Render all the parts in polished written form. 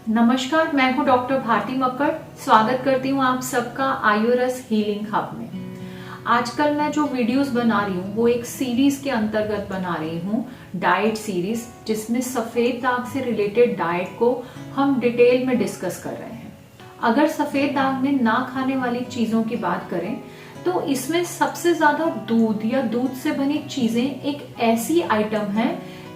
नमस्कार, मैं हूं डॉक्टर भारती मक्कड़। स्वागत करती हूं आप सबका आयुरस हीलिंग हब में। आजकल मैं जो वीडियोस बना रही हूं वो एक सीरीज के अंतर्गत बना रही हूं, डाइट सीरीज, जिसमें सफेद दाग से रिलेटेड डाइट को हम डिटेल में डिस्कस कर रहे हैं। अगर सफेद दाग में ना खाने वाली चीजों की बात करें तो इसमें सबसे ज्यादा दूध या दूध से बनी चीजें एक ऐसी आइटम है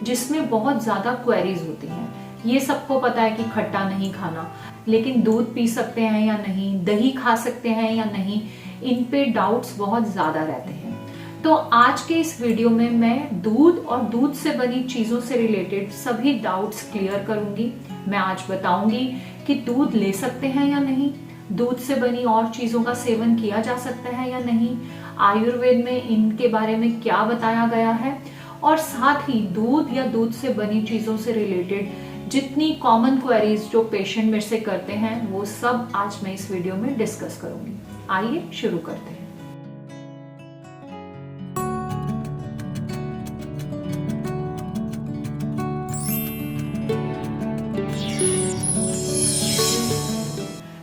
जिसमें बहुत ज्यादा क्वेरीज होती हैं। ये सबको पता है कि खट्टा नहीं खाना, लेकिन दूध पी सकते हैं या नहीं, दही खा सकते हैं या नहीं, इन पे डाउट्स बहुत ज्यादा रहते हैं। तो आज के इस वीडियो में मैं दूध और दूध से बनी चीजों से रिलेटेड सभी डाउट्स क्लियर करूंगी। मैं आज बताऊंगी कि दूध ले सकते हैं या नहीं, दूध से बनी और चीजों का सेवन किया जा सकता है या नहीं, आयुर्वेद में इनके बारे में क्या बताया गया है, और साथ ही दूध या दूध से बनी चीजों से रिलेटेड जितनी कॉमन क्वेरीज जो पेशेंट मेरे से करते हैं वो सब आज मैं इस वीडियो में डिस्कस करूंगी। आइए शुरू करते हैं।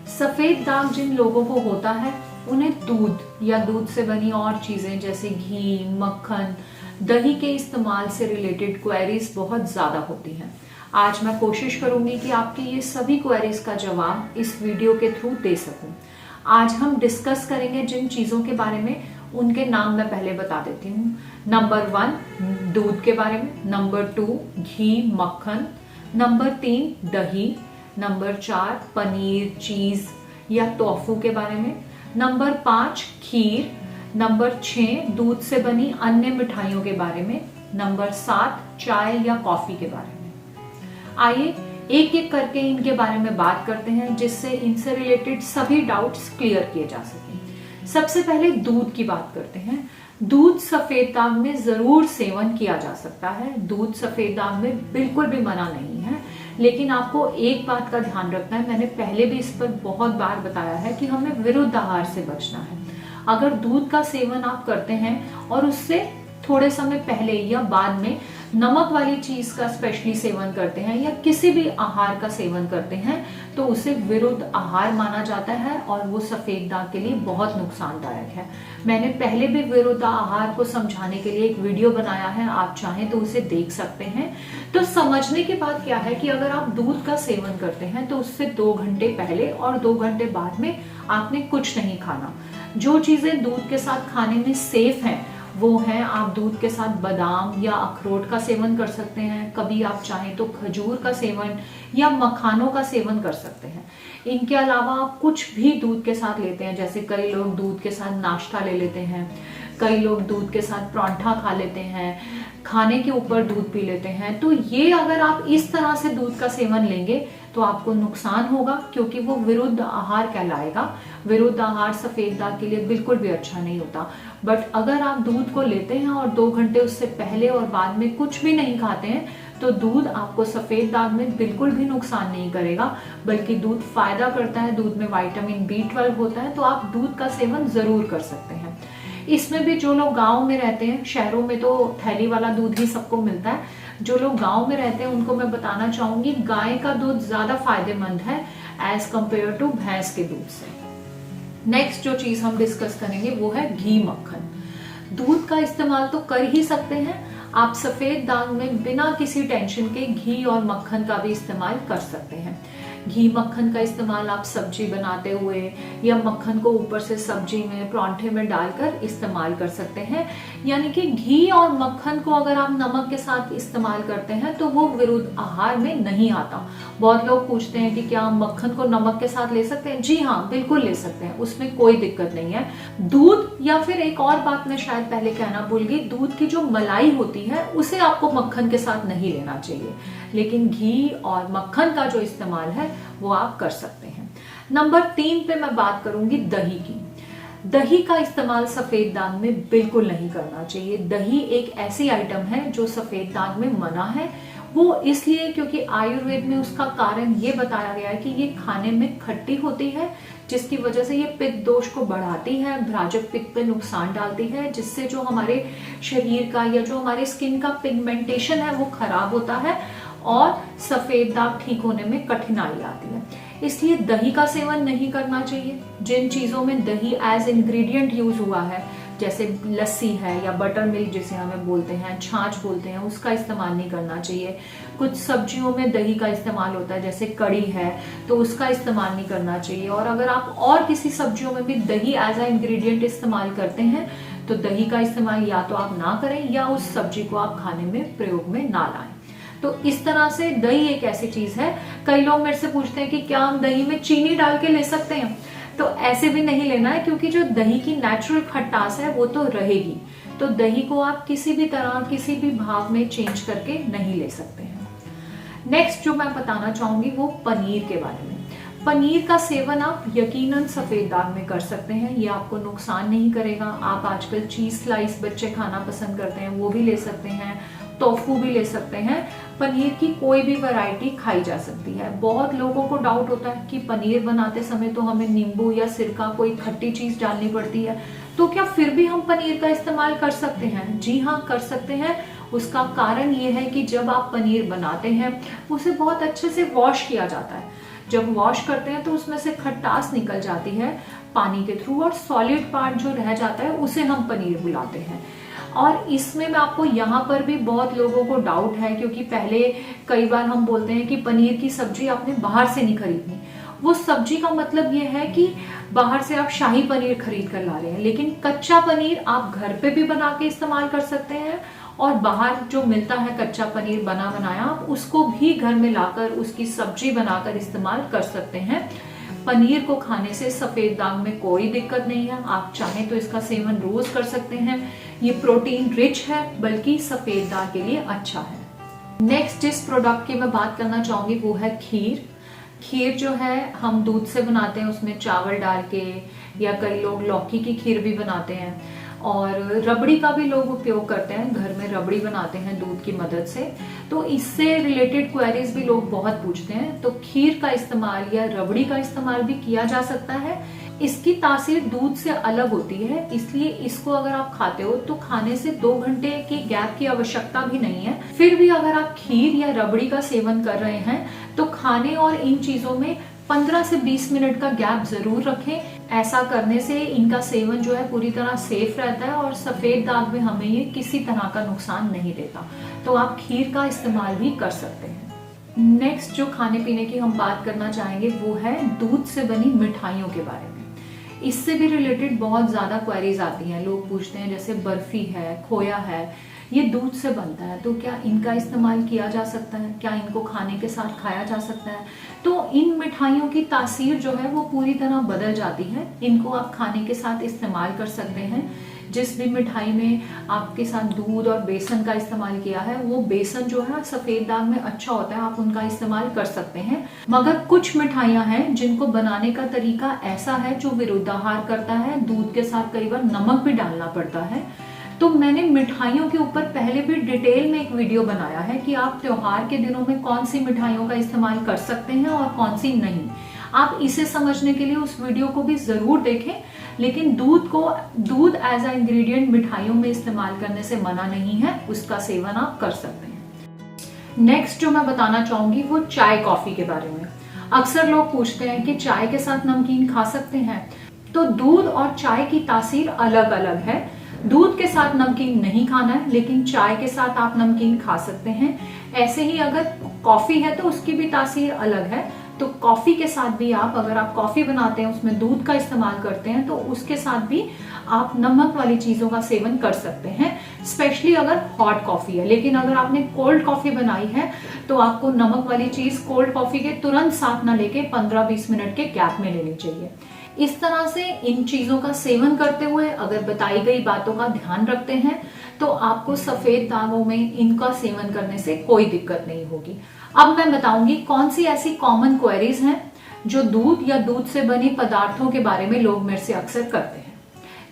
सफेद दाग जिन लोगों को होता है उन्हें दूध या दूध से बनी और चीजें जैसे घी, मक्खन, दही के इस्तेमाल से रिलेटेड क्वेरीज बहुत ज्यादा होती हैं। आज मैं कोशिश करूंगी कि आपकी ये सभी क्वेरीज का जवाब इस वीडियो के थ्रू दे सकूं। आज हम डिस्कस करेंगे जिन चीजों के बारे में, उनके नाम मैं पहले बता देती हूँ। नंबर 1 दूध के बारे में, नंबर 2 घी, मक्खन, नंबर 3 दही, नंबर 4 पनीर, चीज या टोफू के बारे में, नंबर 5 खीर, नंबर 6 दूध से बनी अन्य मिठाइयों के बारे में, नंबर 7 चाय या कॉफी के बारे में। आइए एक एक करके इनके बारे में बात करते हैं जिससे इनसे रिलेटेड सभी डाउट्स क्लियर किए जा सकें। सबसे पहले दूध की बात करते हैं। दूध सफेद दाग में जरूर सेवन किया जा सकता है, दूध सफेद दाग में बिल्कुल भी मना नहीं है, लेकिन आपको एक बात का ध्यान रखना है, मैंने पहले भी इस पर बहुत बार बताया है कि हमें विरुद्ध आहार से बचना है। अगर दूध का सेवन आप करते हैं और उससे थोड़े समय पहले या बाद में नमक वाली चीज का स्पेशली सेवन करते हैं या किसी भी आहार का सेवन करते हैं तो उसे विरुद्ध आहार माना जाता है और वो सफेद दाग के लिए बहुत नुकसानदायक है। मैंने पहले भी विरुद्ध आहार को समझाने के लिए एक वीडियो बनाया है, आप चाहें तो उसे देख सकते हैं। तो समझने की बात क्या है कि अगर आप दूध का सेवन करते हैं तो उससे 2 घंटे पहले और 2 घंटे बाद में आपने कुछ नहीं खाना। जो चीजें दूध के साथ खाने में सेफ हैं वो है, आप दूध के साथ बादाम या अखरोट का सेवन कर सकते हैं, कभी आप चाहें तो खजूर का सेवन या मखानों का सेवन कर सकते हैं। इनके अलावा आप कुछ भी दूध के साथ लेते हैं, जैसे कई लोग दूध के साथ नाश्ता ले लेते हैं, कई लोग दूध के साथ परांठा खा लेते हैं, खाने के ऊपर दूध पी लेते हैं। तो ये अगर आप इस तरह से दूध का सेवन लेंगे तो आपको नुकसान होगा, क्योंकि वो विरुद्ध आहार कहलाएगा। विरुद्ध आहार सफेद दाग के लिए बिल्कुल भी अच्छा नहीं होता। बट अगर आप दूध को लेते हैं और 2 घंटे उससे पहले और बाद में कुछ भी नहीं खाते हैं तो दूध आपको सफेद दाग में बिल्कुल भी नुकसान नहीं करेगा, बल्कि दूध फायदा करता है। दूध में विटामिन B12 होता है, तो आप दूध का सेवन जरूर कर सकते हैं। इसमें भी जो लोग गांव में रहते हैं, शहरों में तो थैली वाला दूध ही सबको मिलता है, जो लोग गांव में रहते हैं उनको मैं बताना चाहूंगी गाय का दूध ज्यादा फायदेमंद है एज कंपेयर टू भैंस के दूध से। नेक्स्ट जो चीज हम डिस्कस करेंगे वो है घी, मक्खन। दूध का इस्तेमाल तो कर ही सकते हैं, आप सफेद दाग में बिना किसी टेंशन के घी और मक्खन का भी इस्तेमाल कर सकते हैं। घी मक्खन का इस्तेमाल आप सब्जी बनाते हुए या मक्खन को ऊपर से सब्जी में, परांठे में डालकर इस्तेमाल कर सकते हैं। यानी कि घी और मक्खन को अगर आप नमक के साथ इस्तेमाल करते हैं तो वो विरुद्ध आहार में नहीं आता। बहुत लोग पूछते हैं कि क्या हम मक्खन को नमक के साथ ले सकते हैं? जी हाँ, बिल्कुल ले सकते हैं, उसमें कोई दिक्कत नहीं है। दूध, या फिर एक और बात मैं शायद पहले कहना भूल गई, दूध की जो मलाई होती है उसे आपको मक्खन के साथ नहीं लेना चाहिए, लेकिन घी और मक्खन का जो इस्तेमाल है वो आप कर सकते हैं। नंबर 3 पे मैं बात करूंगी दही की। दही का इस्तेमाल सफेद दाग में बिल्कुल नहीं करना चाहिए। दही एक ऐसी आइटम है जो सफेद दाग में मना है। वो इसलिए क्योंकि आयुर्वेद में उसका कारण ये बताया गया है कि ये खाने में खट्टी होती है, जिसकी वजह से ये पित्त दोष को बढ़ाती है, भ्राजक पित्त पे नुकसान डालती है, जिससे जो हमारे शरीर का या जो हमारे स्किन का पिगमेंटेशन है वो खराब होता है और सफेद दाग ठीक होने में कठिनाई आती है। इसलिए दही का सेवन नहीं करना चाहिए। जिन चीजों में दही एज इंग्रेडिएंट यूज हुआ है, जैसे लस्सी है या बटर मिल्क जिसे हमें बोलते हैं, छाछ बोलते हैं, उसका इस्तेमाल नहीं करना चाहिए। कुछ सब्जियों में दही का इस्तेमाल होता है, जैसे कड़ी है, तो उसका इस्तेमाल नहीं करना चाहिए। और अगर आप और किसी सब्जियों में भी दही एज अ इंग्रेडिएंट इस्तेमाल करते हैं तो दही का इस्तेमाल या तो आप ना करें या उस सब्जी को आप खाने में प्रयोग में ना लाएं। तो इस तरह से दही एक ऐसी चीज है, कई लोग मेरे से पूछते हैं कि क्या हम दही में चीनी डाल के ले सकते हैं, तो ऐसे भी नहीं लेना है, क्योंकि जो दही की नेचुरल खटास है वो तो रहेगी। तो दही को आप किसी भी तरह किसी भी भाव में चेंज करके नहीं ले सकते हैं। नेक्स्ट जो मैं बताना चाहूंगी वो पनीर के बारे में। पनीर का सेवन आप यकीनन सफेद दाग में कर सकते हैं, ये आपको नुकसान नहीं करेगा। आप आजकल चीज स्लाइस बच्चे खाना पसंद करते हैं, वो भी ले सकते हैं, टोफू भी ले सकते हैं। पनीर की कोई भी वैरायटी खाई जा सकती है। बहुत लोगों को डाउट होता है कि पनीर बनाते समय तो हमें नींबू या सिरका कोई खट्टी चीज डालनी पड़ती है, तो क्या फिर भी हम पनीर का इस्तेमाल कर सकते हैं? जी हाँ, कर सकते हैं। उसका कारण ये है कि जब आप पनीर बनाते हैं उसे बहुत अच्छे से वॉश किया जाता है। जब वॉश करते हैं तो उसमें से खटास निकल जाती है पानी के थ्रू, और सॉलिड पार्ट जो रह जाता है उसे हम पनीर बुलाते हैं। और इसमें मैं आपको यहाँ पर भी बहुत लोगों को डाउट है, क्योंकि पहले कई बार हम बोलते हैं कि पनीर की सब्जी आपने बाहर से नहीं खरीदनी। वो सब्जी का मतलब ये है कि बाहर से आप शाही पनीर खरीद कर ला रहे हैं, लेकिन कच्चा पनीर आप घर पे भी बना के इस्तेमाल कर सकते हैं, और बाहर जो मिलता है कच्चा पनीर बना बनाया, आप उसको भी घर में लाकर उसकी सब्जी बनाकर इस्तेमाल कर सकते हैं। पनीर को खाने से सफेद दाग में कोई दिक्कत नहीं है। आप चाहें तो इसका सेवन रोज कर सकते हैं। ये प्रोटीन रिच है, बल्कि सफेद दाग के लिए अच्छा है। नेक्स्ट जिस प्रोडक्ट की मैं बात करना चाहूंगी वो है खीर। खीर जो है हम दूध से बनाते हैं, उसमें चावल डाल के, या कई लोग लौकी की खीर भी बनाते हैं, और रबड़ी का भी लोग उपयोग करते हैं, घर में रबड़ी बनाते हैं दूध की मदद से। तो इससे रिलेटेड क्वेरीज भी लोग बहुत पूछते हैं। तो खीर का इस्तेमाल या रबड़ी का इस्तेमाल भी किया जा सकता है। इसकी तासीर दूध से अलग होती है, इसलिए इसको अगर आप खाते हो तो खाने से 2 घंटे की गैप की आवश्यकता भी नहीं है। फिर भी अगर आप खीर या रबड़ी का सेवन कर रहे हैं तो खाने और इन चीजों में 15 से 20 मिनट का गैप जरूर रखें। ऐसा करने से इनका सेवन जो है पूरी तरह सेफ रहता है, और सफेद दाग में हमें ये किसी तरह का नुकसान नहीं देता। तो आप खीर का इस्तेमाल भी कर सकते हैं। नेक्स्ट जो खाने पीने की हम बात करना चाहेंगे वो है दूध से बनी मिठाइयों के बारे में। इससे भी रिलेटेड बहुत ज्यादा क्वेरीज आती हैं। लोग पूछते हैं जैसे बर्फी है, खोया है, ये दूध से बनता है, तो क्या इनका इस्तेमाल किया जा सकता है? क्या इनको खाने के साथ खाया जा सकता है? तो इन मिठाइयों की तासीर जो है वो पूरी तरह बदल जाती है। इनको आप खाने के साथ इस्तेमाल कर सकते हैं। जिस भी मिठाई में आपके साथ दूध और बेसन का इस्तेमाल किया है, वो बेसन जो है सफेद दाग में अच्छा होता है, आप उनका इस्तेमाल कर सकते हैं। मगर कुछ मिठाइयां हैं जिनको बनाने का तरीका ऐसा है जो विरुद्धाहार करता है। दूध के साथ कई बार नमक भी डालना पड़ता है। तो मैंने मिठाइयों के ऊपर पहले भी डिटेल में एक वीडियो बनाया है कि आप त्योहार के दिनों में कौन सी मिठाइयों का इस्तेमाल कर सकते हैं और कौन सी नहीं। आप इसे समझने के लिए उस वीडियो को भी जरूर देखें। लेकिन दूध एज अ इंग्रेडिएंट मिठाइयों में इस्तेमाल करने से मना नहीं है, उसका सेवन आप कर सकते हैं। नेक्स्ट जो मैं बताना चाहूंगी वो चाय कॉफी के बारे में। अक्सर लोग पूछते हैं कि चाय के साथ नमकीन खा सकते हैं। तो दूध और चाय की तासीर अलग अलग है। दूध के साथ नमकीन नहीं खाना है, लेकिन चाय के साथ आप नमकीन खा सकते हैं। ऐसे ही अगर कॉफी है तो उसकी भी तासीर अलग है। तो कॉफी के साथ भी आप, अगर आप कॉफी बनाते हैं उसमें दूध का इस्तेमाल करते हैं, तो उसके साथ भी आप नमक वाली चीजों का सेवन कर सकते हैं, स्पेशली अगर हॉट कॉफी है। लेकिन अगर आपने कोल्ड कॉफी बनाई है तो आपको नमक वाली चीज कोल्ड कॉफी के तुरंत साथ ना लेके 15-20 मिनट के गैप में लेनी चाहिए। इस तरह से इन चीजों का सेवन करते हुए अगर बताई गई बातों का ध्यान रखते हैं तो आपको सफेद दागों में इनका सेवन करने से कोई दिक्कत नहीं होगी। अब मैं बताऊंगी कौन सी ऐसी कॉमन क्वेरीज हैं जो दूध या दूध से बनी पदार्थों के बारे में लोग मेरे से अक्सर करते हैं।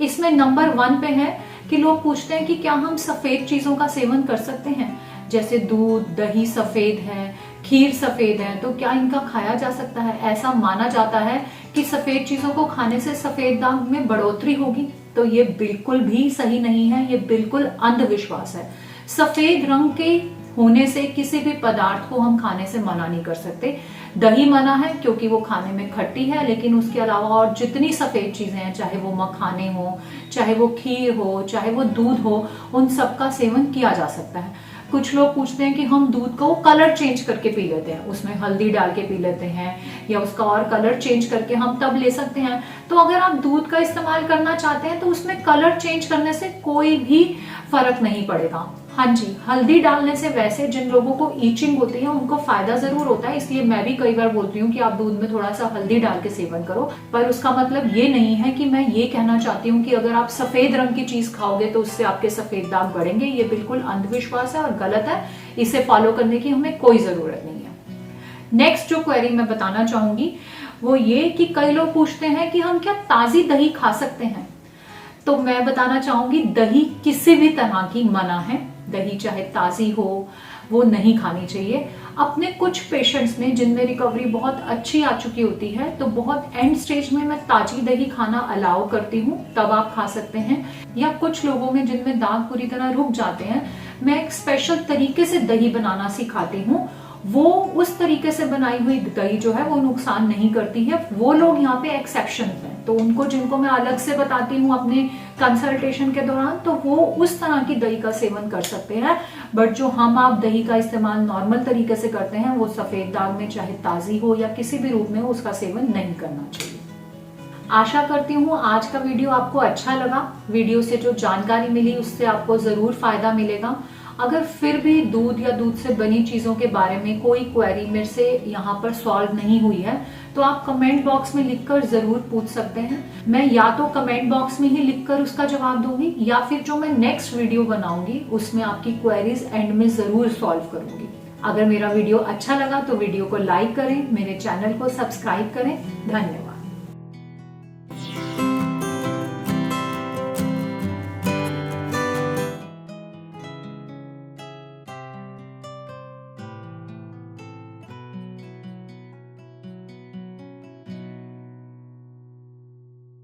इसमें नंबर 1 पे है कि लोग पूछते हैं कि क्या हम सफेद चीजों का सेवन कर सकते हैं, जैसे दूध, दही सफेद है, खीर सफेद है, तो क्या इनका खाया जा सकता है? ऐसा माना जाता है कि सफेद चीजों को खाने से सफेद दाग में बढ़ोतरी होगी। तो ये बिल्कुल भी सही नहीं है, ये बिल्कुल अंधविश्वास है। सफेद रंग के होने से किसी भी पदार्थ को हम खाने से मना नहीं कर सकते। दही मना है क्योंकि वो खाने में खट्टी है, लेकिन उसके अलावा और जितनी सफेद चीजें हैं, चाहे वो मखाने हो, चाहे वो खीर हो, चाहे वो दूध हो, उन सबका सेवन किया जा सकता है। कुछ लोग पूछते हैं कि हम दूध को कलर चेंज करके पी लेते हैं, उसमें हल्दी डाल के पी लेते हैं या उसका और कलर चेंज करके हम तब ले सकते हैं। तो अगर आप दूध का इस्तेमाल करना चाहते हैं तो उसमें कलर चेंज करने से कोई भी फर्क नहीं पड़ेगा। हाँ जी, हल्दी डालने से वैसे जिन लोगों को ईचिंग होती है उनको फायदा जरूर होता है, इसलिए मैं भी कई बार बोलती हूँ कि आप दूध में थोड़ा सा हल्दी डाल के सेवन करो। पर उसका मतलब ये नहीं है कि मैं ये कहना चाहती हूँ कि अगर आप सफेद रंग की चीज खाओगे तो उससे आपके सफेद दाग बढ़ेंगे। ये बिल्कुल अंधविश्वास है और गलत है, इसे फॉलो करने की हमें कोई जरूरत नहीं है। नेक्स्ट जो क्वेरी मैं बताना चाहूंगी वो ये कि कई लोग पूछते हैं कि हम क्या ताजी दही खा सकते हैं। तो मैं बताना चाहूंगी दही किसी भी तरह की मना है। दही चाहे ताजी हो वो नहीं खानी चाहिए। अपने कुछ पेशेंट्स में जिनमें रिकवरी बहुत अच्छी आ चुकी होती है तो बहुत एंड स्टेज में मैं ताजी दही खाना अलाउ करती हूँ, तब आप खा सकते हैं। या कुछ लोगों में जिनमें दाग पूरी तरह रुक जाते हैं, मैं एक स्पेशल तरीके से दही बनाना सिखाती हूँ। वो उस तरीके से बनाई हुई दही जो है वो नुकसान नहीं करती है। वो लोग यहाँ पे एक्सेप्शन हैं, तो उनको जिनको मैं अलग से बताती हूँ अपने कंसल्टेशन के दौरान, तो वो उस तरह की दही का सेवन कर सकते हैं। बट जो हम आप दही का इस्तेमाल नॉर्मल तरीके से करते हैं, वो सफेद दाग में चाहे ताजी हो या किसी भी रूप में हो, उसका सेवन नहीं करना चाहिए। आशा करती हूँ आज का वीडियो आपको अच्छा लगा। वीडियो से जो जानकारी मिली उससे आपको जरूर फायदा मिलेगा। अगर फिर भी दूध या दूध से बनी चीजों के बारे में कोई क्वेरी मेरे से यहाँ पर सॉल्व नहीं हुई है तो आप कमेंट बॉक्स में लिखकर जरूर पूछ सकते हैं। मैं या तो कमेंट बॉक्स में ही लिखकर उसका जवाब दूंगी या फिर जो मैं नेक्स्ट वीडियो बनाऊंगी उसमें आपकी क्वेरीज एंड में जरूर सॉल्व करूंगी। अगर मेरा वीडियो अच्छा लगा तो वीडियो को लाइक करें, मेरे चैनल को सब्सक्राइब करें। धन्यवाद।